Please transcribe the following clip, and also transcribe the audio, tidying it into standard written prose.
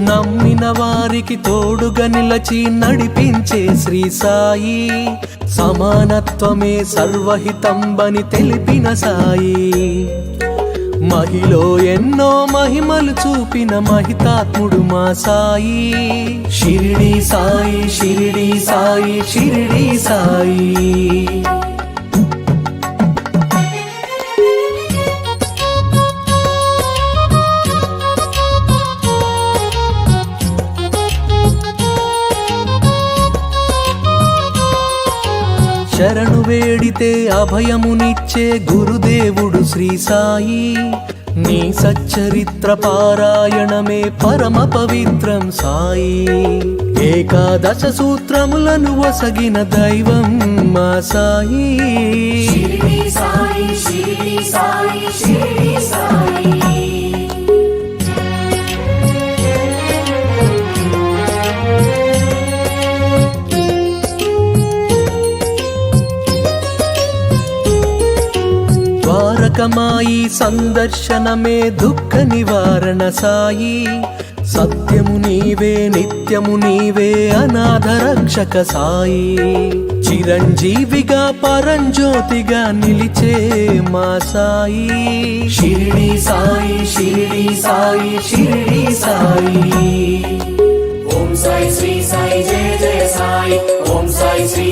నమ్మిన వారికి తోడుగా నిలచి నడిపించే శ్రీ సాయి, సమానత్వమే సర్వహితంబని తెలిపిన సాయి, మహిలో ఎన్నో మహిమలు చూపిన మహితాత్ముడు మా సాయి. షిరిడి సాయి, షిరిడి సాయి, షిరిడి సాయి. శరణు వేడితే అభయమునిచ్చే గురుదేవుడు శ్రీ సాయి, నీ సచ్చరిత్ర పారాయణమే పరమ పవిత్రం సాయి. ఏకాదశ సూత్రములను వసగిన దైవం మా సాయి. షిరిడి సాయి, షిరిడి సాయి, షిరిడి సాయి. ద్వారకమాయి సందర్శనమే దుఃఖ నివారణ సాయి, సత్యము నీవే నిత్యము నీవే అనాథ రక్షక సాయి. చిరంజీవిగా పరంజ్యోతిగా నిలిచే మా సాయి. షిరిడి సాయి, షిరిడి సాయి, షిరిడి సాయి. ఓం సాయి శ్రీ సాయి, జయ జయ సాయి. ఓం సాయి శ్రీ